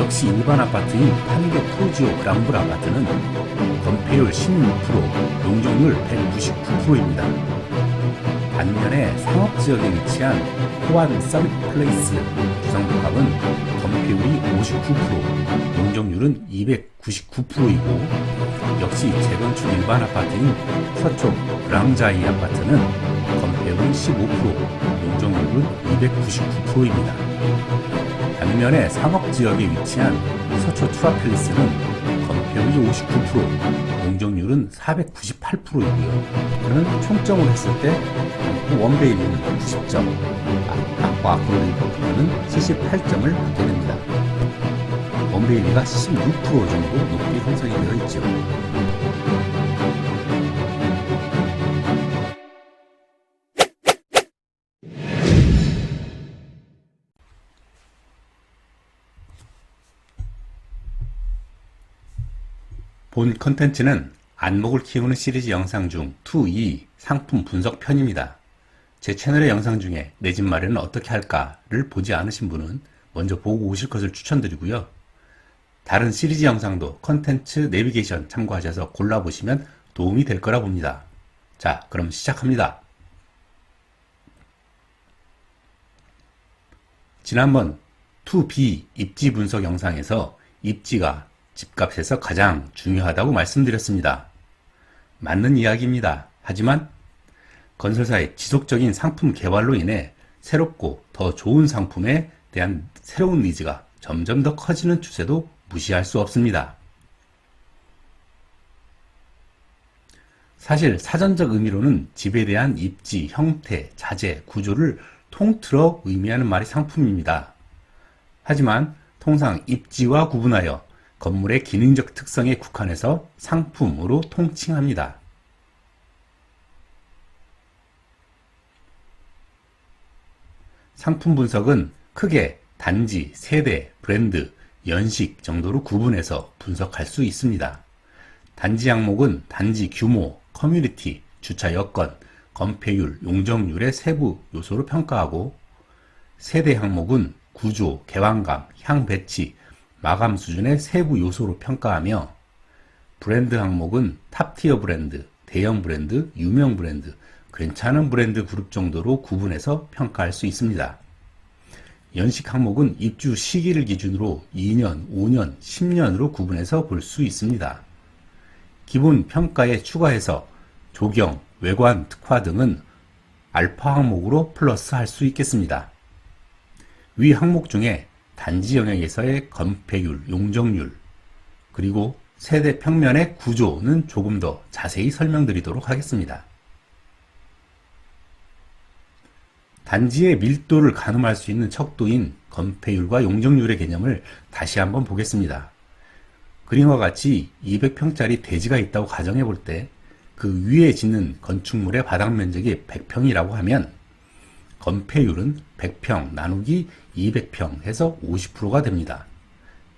역시 일반 아파트인 판교 프로지오 그랑블 아파트는 건폐율 16%, 용적률 199%입니다. 반면에 상업지역에 위치한 호안 서밋플레이스 주상복합은 건폐율이 59%, 용적률은 299%이고 역시 재건축 일반 아파트인 서초 그랑자이 아파트는 건폐율은 15%, 용적률은 299%입니다. 반면에 상업지역에 위치한 서초 투라필리스는 건폐율이 59%, 용적률은 498%이고요. 그는 총점을 했을 때 원베일리는 90점, 아쿠아 아크릴리는 78점을 받게 됩니다. 원베일리가 16% 정도 높게 형성이 되어 있죠. 본 컨텐츠는 안목을 키우는 시리즈 영상 중 2 상품 분석 편입니다. 제 채널의 영상 중에 내 집 마련은 어떻게 할까를 보지 않으신 분은 먼저 보고 오실 것을 추천드리고요. 다른 시리즈 영상도 컨텐츠 내비게이션 참고하셔서 골라보시면 도움이 될 거라 봅니다. 자, 그럼 시작합니다. 지난번 2B 입지 분석 영상에서 입지가 집값에서 가장 중요하다고 말씀드렸습니다. 맞는 이야기입니다. 하지만 건설사의 지속적인 상품 개발로 인해 새롭고 더 좋은 상품에 대한 새로운 니즈가 점점 더 커지는 추세도 무시할 수 없습니다. 사실 사전적 의미로는 집에 대한 입지, 형태, 자재, 구조를 통틀어 의미하는 말이 상품입니다. 하지만 통상 입지와 구분하여 건물의 기능적 특성에 국한해서 상품으로 통칭합니다. 상품 분석은 크게 단지, 세대, 브랜드, 연식 정도로 구분해서 분석할 수 있습니다. 단지 항목은 단지 규모, 커뮤니티, 주차 여건, 건폐율, 용적률의 세부 요소로 평가하고, 세대 항목은 구조, 개방감, 향 배치, 마감 수준의 세부 요소로 평가하며, 브랜드 항목은 탑티어 브랜드, 대형 브랜드, 유명 브랜드, 괜찮은 브랜드 그룹 정도로 구분해서 평가할 수 있습니다. 연식 항목은 입주 시기를 기준으로 2년, 5년, 10년으로 구분해서 볼 수 있습니다. 기본 평가에 추가해서 조경, 외관, 특화 등은 알파 항목으로 플러스 할 수 있겠습니다. 위 항목 중에 단지 영역에서의 건폐율, 용적률, 그리고 세대 평면의 구조는 조금 더 자세히 설명드리도록 하겠습니다. 단지의 밀도를 가늠할 수 있는 척도인 건폐율과 용적률의 개념을 다시 한번 보겠습니다. 그림과 같이 200평짜리 대지가 있다고 가정해 볼 때 그 위에 짓는 건축물의 바닥 면적이 100평이라고 하면 건폐율은 100평 나누기 200평 해서 50%가 됩니다.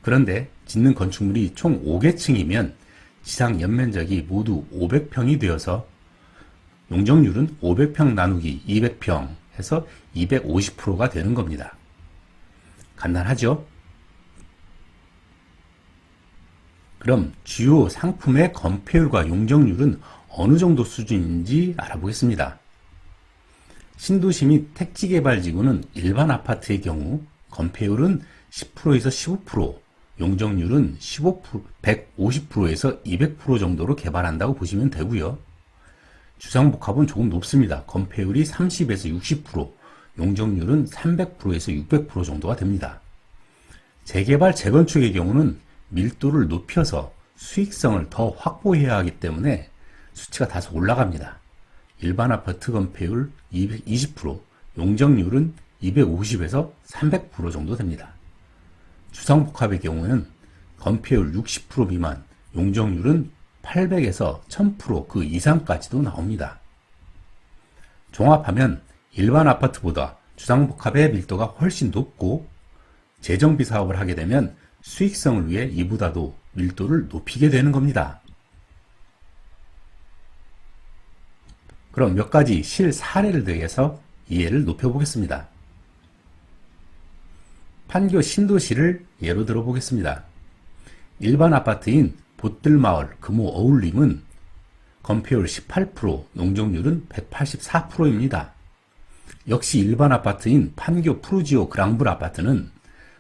그런데 짓는 건축물이 총 5개층이면 지상 연면적이 모두 500평이 되어서 용적률은 500평 나누기 200평 해서 250%가 되는 겁니다. 간단하죠? 그럼 주요 상품의 건폐율과 용적률은 어느 정도 수준인지 알아보겠습니다. 신도시 및 택지개발지구는 일반 아파트의 경우 건폐율은 10%에서 15%, 용적률은 150%에서 200% 정도로 개발한다고 보시면 되고요. 주상복합은 조금 높습니다. 건폐율이 30에서 60%, 용적률은 300%에서 600% 정도가 됩니다. 재개발, 재건축의 경우는 밀도를 높여서 수익성을 더 확보해야 하기 때문에 수치가 다소 올라갑니다. 일반 아파트 건폐율 220%, 용적률은 250에서 300% 정도 됩니다. 주상복합의 경우는 건폐율 60% 미만, 용적률은 800에서 1000% 그 이상까지도 나옵니다. 종합하면 일반 아파트보다 주상복합의 밀도가 훨씬 높고 재정비 사업을 하게 되면 수익성을 위해 이보다도 밀도를 높이게 되는 겁니다. 그럼 몇 가지 실 사례를 대해서 이해를 높여보겠습니다. 판교 신도시를 예로 들어보겠습니다. 일반 아파트인 보뜰마을 금호 어울림은 건폐율 18%, 용적률은 184%입니다. 역시 일반 아파트인 판교 푸르지오 그랑블 아파트는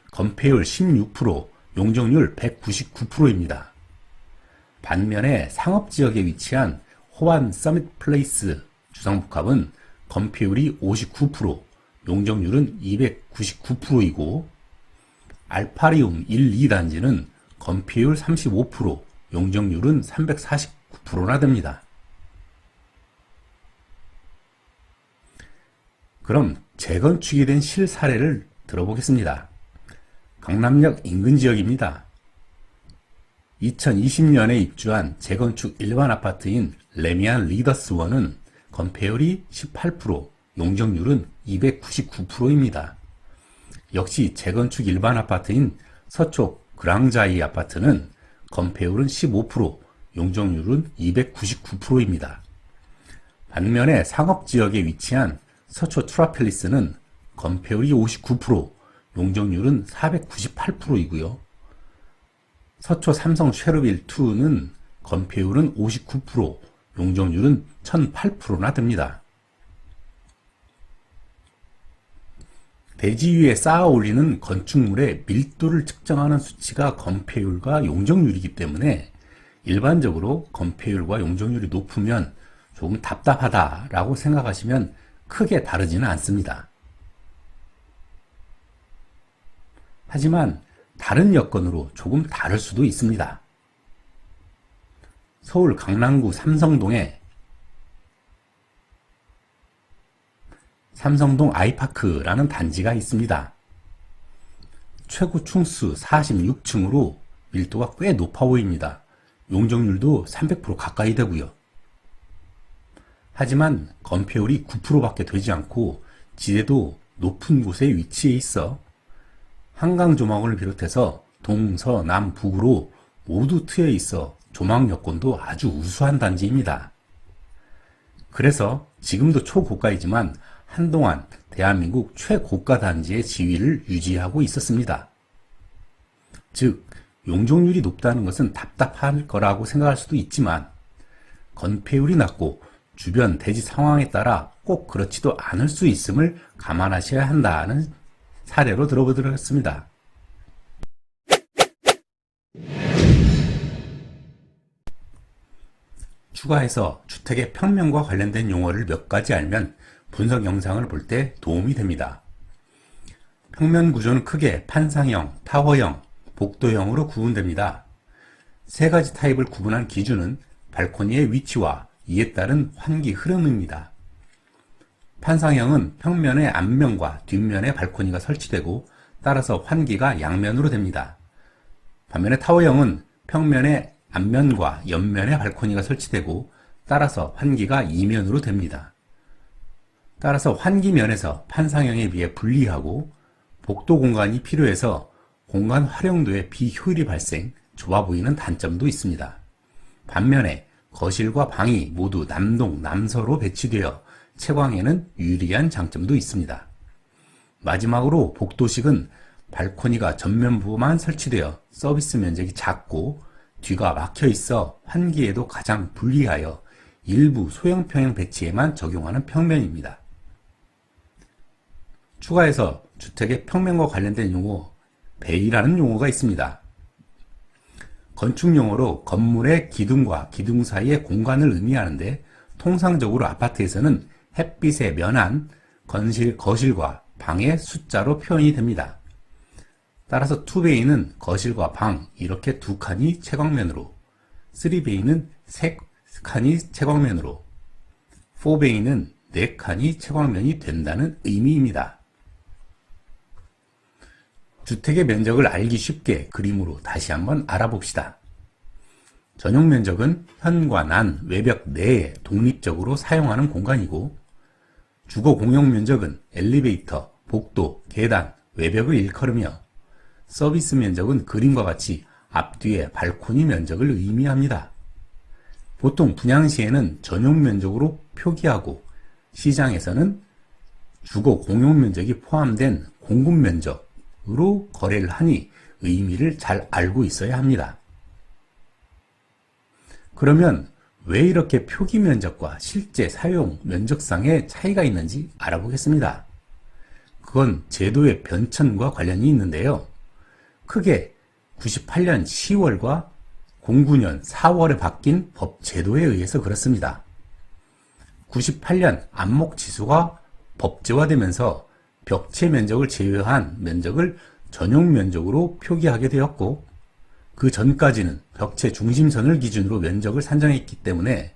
건폐율 16%, 용적률 199%입니다. 반면에 상업지역에 위치한 호안 서밋 플레이스 주상복합은 건폐율이 59%, 용적률은 299%이고 알파리움 1, 2단지는 건폐율 35%, 용적률은 349%나 됩니다. 그럼 재건축이 된 실사례를 들어보겠습니다. 강남역 인근 지역입니다. 2020년에 입주한 재건축 일반 아파트인 레미안 리더스원은 건폐율이 18%, 용적률은 299%입니다. 역시 재건축 일반 아파트인 서초 그랑자이 아파트는 건폐율은 15%, 용적률은 299%입니다. 반면에 상업지역에 위치한 서초 트라펠리스는 건폐율이 59%, 용적률은 498%이고요. 서초 삼성 쉐르빌2는 건폐율은 59%, 용적률은 1008%나 됩니다. 대지 위에 쌓아 올리는 건축물의 밀도를 측정하는 수치가 건폐율과 용적률이기 때문에 일반적으로 건폐율과 용적률이 높으면 조금 답답하다라고 생각하시면 크게 다르지는 않습니다. 하지만 다른 여건으로 조금 다를 수도 있습니다. 서울 강남구 삼성동에 삼성동 아이파크라는 단지가 있습니다. 최고 층수 46층으로 밀도가 꽤 높아 보입니다. 용적률도 300% 가까이 되고요. 하지만 건폐율이 9%밖에 되지 않고 지대도 높은 곳에 위치해 있어 한강 조망을 비롯해서 동, 서, 남, 북으로 모두 트여 있어 조망 여건도 아주 우수한 단지입니다. 그래서 지금도 초고가이지만 한동안 대한민국 최고가 단지의 지위를 유지하고 있었습니다. 즉, 용적률이 높다는 것은 답답할 거라고 생각할 수도 있지만 건폐율이 낮고 주변 대지 상황에 따라 꼭 그렇지도 않을 수 있음을 감안하셔야 한다는 사례로 들어보도록 하겠습니다. 추가해서 주택의 평면과 관련된 용어를 몇 가지 알면 분석 영상을 볼 때 도움이 됩니다. 평면 구조는 크게 판상형, 타워형, 복도형으로 구분됩니다. 세 가지 타입을 구분한 기준은 발코니의 위치와 이에 따른 환기 흐름입니다. 판상형은 평면의 앞면과 뒷면에 발코니가 설치되고 따라서 환기가 양면으로 됩니다. 반면에 타워형은 평면의 앞면과 옆면에 발코니가 설치되고 따라서 환기가 이면으로 됩니다. 따라서 환기면에서 판상형에 비해 불리하고 복도 공간이 필요해서 공간 활용도에 비효율이 발생, 좁아 보이는 단점도 있습니다. 반면에 거실과 방이 모두 남동, 남서로 배치되어 채광에는 유리한 장점도 있습니다. 마지막으로 복도식은 발코니가 전면부만 설치되어 서비스 면적이 작고 뒤가 막혀 있어 환기에도 가장 불리하여 일부 소형 평형 배치에만 적용하는 평면입니다. 추가해서 주택의 평면과 관련된 용어, 베이라는 용어가 있습니다. 건축 용어로 건물의 기둥과 기둥 사이의 공간을 의미하는데 통상적으로 아파트에서는 햇빛에 면한 거실과 방의 숫자로 표현이 됩니다. 따라서 2베이는 거실과 방 이렇게 두 칸이 채광면으로, 3베이는 세 칸이 채광면으로, 4베이는 네 칸이 채광면이 된다는 의미입니다. 주택의 면적을 알기 쉽게 그림으로 다시 한번 알아봅시다. 전용 면적은 현관 안, 외벽 내에 독립적으로 사용하는 공간이고 주거 공용 면적은 엘리베이터, 복도, 계단, 외벽을 일컬으며 서비스 면적은 그림과 같이 앞뒤의 발코니 면적을 의미합니다. 보통 분양 시에는 전용 면적으로 표기하고 시장에서는 주거 공용 면적이 포함된 공급 면적, 면적으로 거래를 하니 의미를 잘 알고 있어야 합니다. 그러면 왜 이렇게 표기 면적과 실제 사용 면적상의 차이가 있는지 알아보겠습니다. 그건 제도의 변천과 관련이 있는데요. 크게 98년 10월과 09년 4월에 바뀐 법 제도에 의해서 그렇습니다. 98년 안목지수가 법제화되면서 벽체 면적을 제외한 면적을 전용 면적으로 표기하게 되었고, 그 전까지는 벽체 중심선을 기준으로 면적을 산정했기 때문에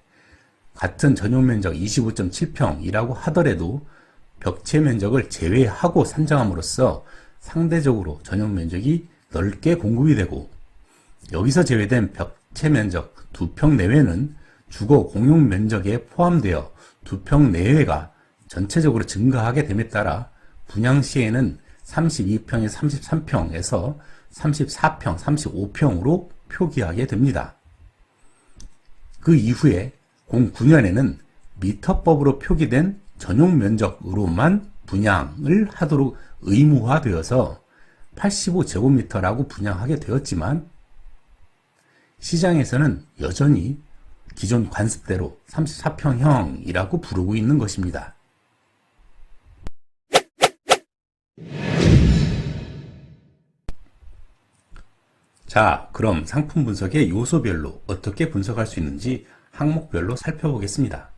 같은 전용 면적 25.7평이라고 하더라도 벽체 면적을 제외하고 산정함으로써 상대적으로 전용 면적이 넓게 공급이 되고, 여기서 제외된 벽체 면적 2평 내외는 주거 공용 면적에 포함되어 2평 내외가 전체적으로 증가하게 됨에 따라 분양 시에는 32평에 33평에서 34평, 35평으로 표기하게 됩니다. 그 이후에 09년에는 미터법으로 표기된 전용 면적으로만 분양을 하도록 의무화되어서 85제곱미터라고 분양하게 되었지만, 시장에서는 여전히 기존 관습대로 34평형이라고 부르고 있는 것입니다. 자, 그럼 상품 분석의 요소별로 어떻게 분석할 수 있는지 항목별로 살펴보겠습니다.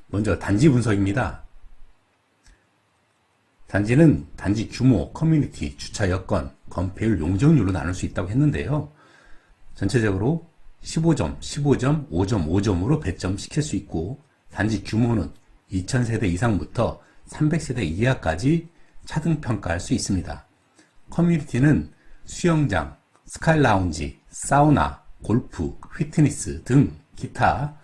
먼저 단지 분석입니다. 단지는 단지 규모, 커뮤니티, 주차 여건, 건폐율, 용적률로 나눌 수 있다고 했는데요. 전체적으로 15점, 15점, 5점, 5점으로 배점시킬 수 있고, 단지 규모는 2000세대 이상부터 300세대 이하까지 차등평가할 수 있습니다. 커뮤니티는 수영장, 스카이 라운지, 사우나, 골프, 피트니스 등 기타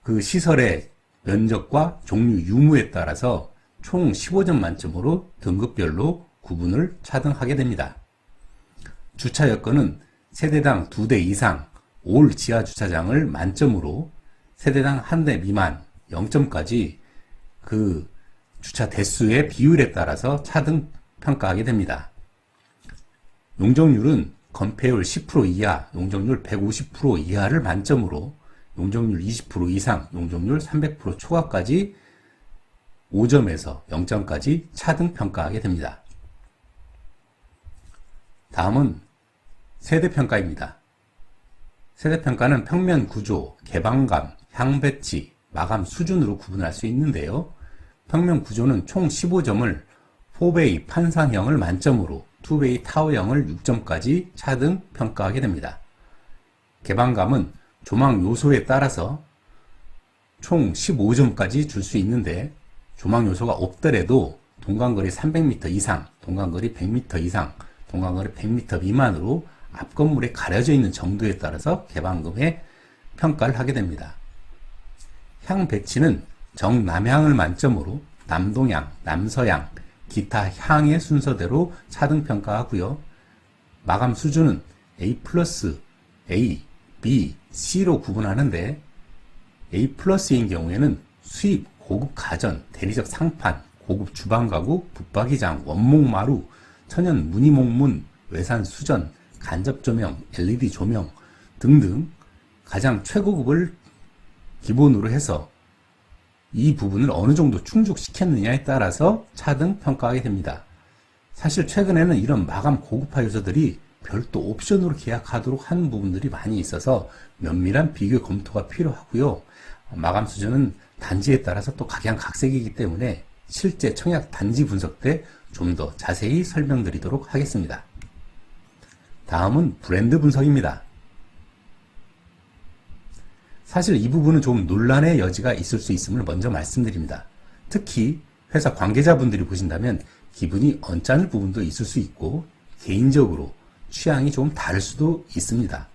그 시설의 면적과 종류, 유무에 따라서 총 15점 만점으로 등급별로 구분을 차등하게 됩니다. 주차 여건은 세대당 2대 이상 올 지하 주차장을 만점으로 세대당 1대 미만 0점까지 그 주차 대수의 비율에 따라서 차등 평가하게 됩니다. 용적률은 건폐율 10% 이하, 용적률 150% 이하를 만점으로 용적률 20% 이상, 용적률 300% 초과까지 5점에서 0점까지 차등 평가하게 됩니다. 다음은 세대평가입니다. 세대평가는 평면 구조, 개방감, 향배치, 마감 수준으로 구분할 수 있는데요. 평면 구조는 총 15점을 4베이 판상형을 만점으로 2베이 타워형을 6점까지 차등 평가하게 됩니다. 개방감은 조망 요소에 따라서 총 15점까지 줄 수 있는데, 조망 요소가 없더라도 동간거리 300m 이상, 동간거리 100m 이상, 동간거리 100m 미만으로 앞 건물에 가려져 있는 정도에 따라서 개방감의 평가를 하게 됩니다. 향 배치는 정남향을 만점으로 남동향, 남서향, 기타 향의 순서대로 차등 평가하고요. 마감 수준은 A+, A, B, C로 구분하는데, A+인 경우에는 수입, 고급 가전, 대리석 상판, 고급 주방 가구, 붙박이장, 원목 마루, 천연 무늬목문, 외산 수전, 간접 조명, LED 조명 등등 가장 최고급을 기본으로 해서 이 부분을 어느 정도 충족시켰느냐에 따라서 차등 평가하게 됩니다. 사실 최근에는 이런 마감 고급화 요소들이 별도 옵션으로 계약하도록 하는 부분들이 많이 있어서 면밀한 비교 검토가 필요하고요. 마감 수준은 단지에 따라서 또 각양각색이기 때문에 실제 청약 단지 분석 때 좀 더 자세히 설명드리도록 하겠습니다. 다음은 브랜드 분석입니다. 사실 이 부분은 좀 논란의 여지가 있을 수 있음을 먼저 말씀드립니다. 특히 회사 관계자분들이 보신다면 기분이 언짢을 부분도 있을 수 있고 개인적으로 취향이 좀 다를 수도 있습니다.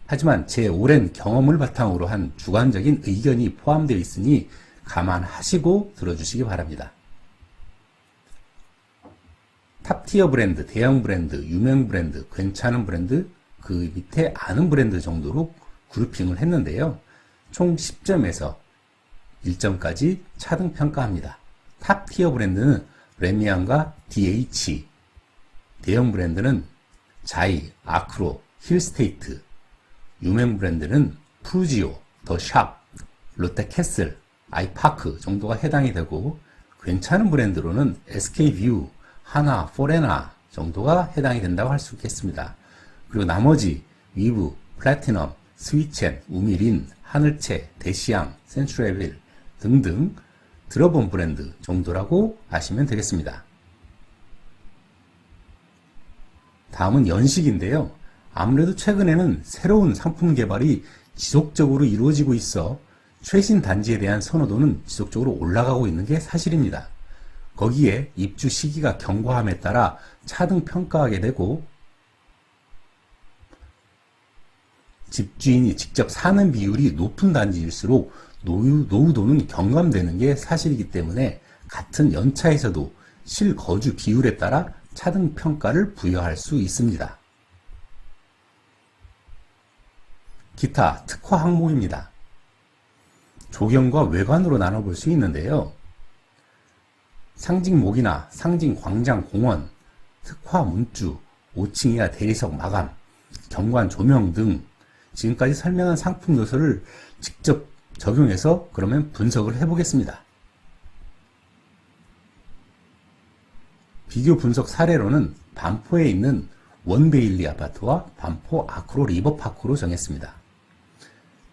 하지만 제 오랜 경험을 바탕으로 한 주관적인 의견이 포함되어 있으니 감안하시고 들어주시기 바랍니다. 탑티어 브랜드, 대형 브랜드, 유명 브랜드, 괜찮은 브랜드, 그 밑에 아는 브랜드 정도로 그룹핑을 했는데요. 총 10점에서 1점까지 차등 평가합니다. 탑티어 브랜드는 레미안과 DH, 대형 브랜드는 자이, 아크로, 힐스테이트, 유명 브랜드는 푸지오, 더샵, 롯데캐슬, 아이파크 정도가 해당이 되고, 괜찮은 브랜드로는 SK뷰, 하나, 포레나 정도가 해당이 된다고 할 수 있겠습니다. 그리고 나머지 위브, 플래티넘, 스위첸, 우미린, 하늘채, 대시양, 센츄레빌 등등 들어본 브랜드 정도라고 아시면 되겠습니다. 다음은 연식인데요. 아무래도 최근에는 새로운 상품 개발이 지속적으로 이루어지고 있어 최신 단지에 대한 선호도는 지속적으로 올라가고 있는 게 사실입니다. 거기에 입주 시기가 경과함에 따라 차등 평가하게 되고 집주인이 직접 사는 비율이 높은 단지일수록 노후도는 경감되는 게 사실이기 때문에 같은 연차에서도 실거주 비율에 따라 차등 평가를 부여할 수 있습니다. 기타 특화 항목입니다. 조경과 외관으로 나눠볼 수 있는데요. 상징목이나 상징광장 공원, 특화 문주, 5층 이하 대리석 마감, 경관 조명 등 지금까지 설명한 상품 요소를 직접 적용해서 그러면 분석을 해보겠습니다. 비교 분석 사례로는 반포에 있는 원베일리 아파트와 반포 아크로 리버파크로 정했습니다.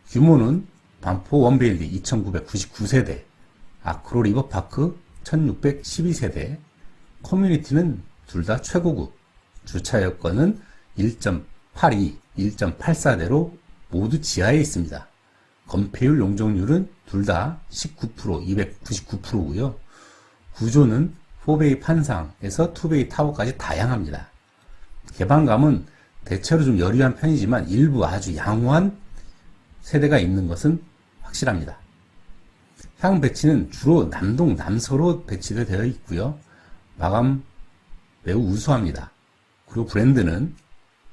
규모는 반포 원베일리 2999세대, 아크로 리버파크 1612세대, 커뮤니티는 둘 다 최고급, 주차 여건은 1.82, 1.84대로 모두 지하에 있습니다. 건폐율 용적률은 둘 다 19%, 299%고요. 구조는 4베이 판상에서 2베이 타워까지 다양합니다. 개방감은 대체로 좀 여유한 편이지만 일부 아주 양호한 세대가 있는 것은 확실합니다. 향 배치는 주로 남동, 남서로 배치되어 있고요. 마감 매우 우수합니다. 그리고 브랜드는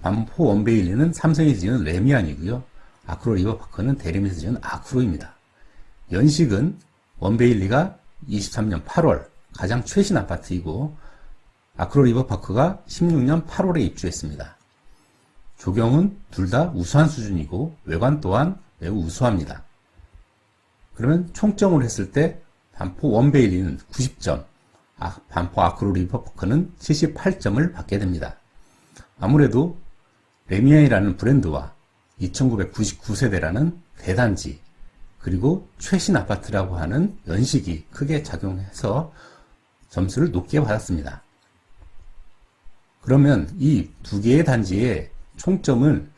반포 원베일리는 삼성이 지은 레미안이고요. 아크로 리버파크는 대림에서 지은 아크로입니다. 연식은 원베일리가 23년 8월 가장 최신 아파트이고 아크로 리버파크가 16년 8월에 입주했습니다. 조경은 둘 다 우수한 수준이고 외관 또한 매우 우수합니다. 그러면 총점을 했을 때 반포 원베일리는 90점, 반포 아크로 리버파크는 78점을 받게 됩니다. 아무래도 레미안이라는 브랜드와 2999세대라는 대단지, 그리고 최신 아파트라고 하는 연식이 크게 작용해서 점수를 높게 받았습니다. 그러면 이 두 개의 단지의 총점을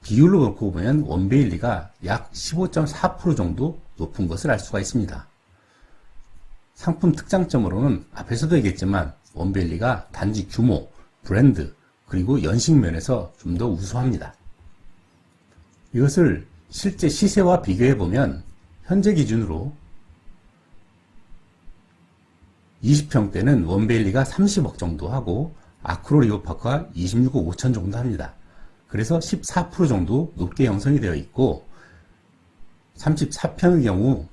비율로 놓고 보면 원베일리가 약 15.4% 정도 높은 것을 알 수가 있습니다. 상품 특장점으로는 앞에서도 얘기했지만 원베일리가 단지 규모, 브랜드, 그리고 연식 면에서 좀 더 우수합니다. 이것을 실제 시세와 비교해 보면 현재 기준으로 20평대는 원베일리가 30억 정도 하고 아크로 리버파크가 26억 5천 정도 합니다. 그래서 14% 정도 높게 형성이 되어 있고 34평의 경우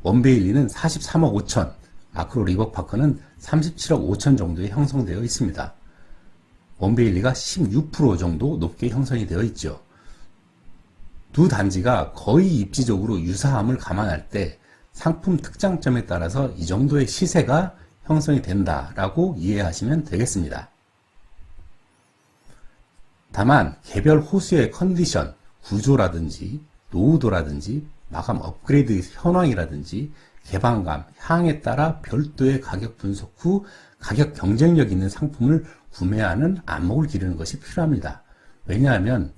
원베일리는 43억 5천, 아크로 리버파크는 37억 5천 정도에 형성되어 있습니다. 원베일리가 16% 정도 높게 형성이 되어 있죠. 두 단지가 거의 입지적으로 유사함을 감안할 때 상품 특장점에 따라서 이 정도의 시세가 형성이 된다라고 이해하시면 되겠습니다. 다만 개별 호수의 컨디션, 구조라든지 노후도라든지 마감 업그레이드 현황이라든지 개방감, 향에 따라 별도의 가격 분석 후 가격 경쟁력 있는 상품을 구매하는 안목을 기르는 것이 필요합니다. 왜냐하면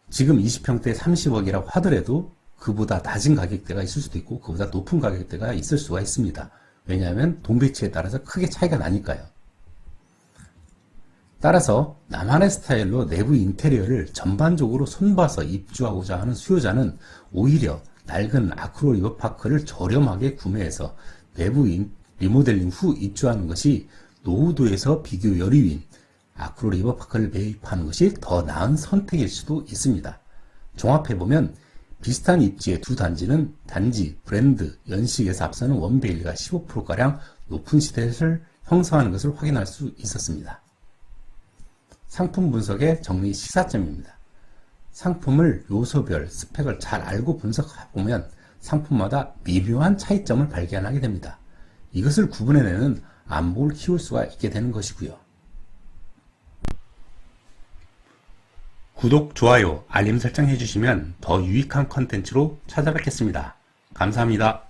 지금 20평대 30억이라고 하더라도 그보다 낮은 가격대가 있을 수도 있고 그보다 높은 가격대가 있을 수가 있습니다. 왜냐하면 동배치에 따라서 크게 차이가 나니까요. 따라서 나만의 스타일로 내부 인테리어를 전반적으로 손봐서 입주하고자 하는 수요자는 오히려 낡은 아크로 리버파크를 저렴하게 구매해서 내부 리모델링 후 입주하는 것이 노후도에서 비교 여리윈 아크로 리버파크를 매입하는 것이 더 나은 선택일 수도 있습니다. 종합해보면 비슷한 입지의 두 단지는 단지, 브랜드, 연식에서 앞서는 원베일리가 15%가량 높은 시세를 형성하는 것을 확인할 수 있었습니다. 상품 분석의 정리 시사점입니다. 상품을 요소별 스펙을 잘 알고 분석해보면 상품마다 미묘한 차이점을 발견하게 됩니다. 이것을 구분해내는 안목을 키울 수가 있게 되는 것이고요. 구독, 좋아요, 알림 설정 해주시면 더 유익한 컨텐츠로 찾아뵙겠습니다. 감사합니다.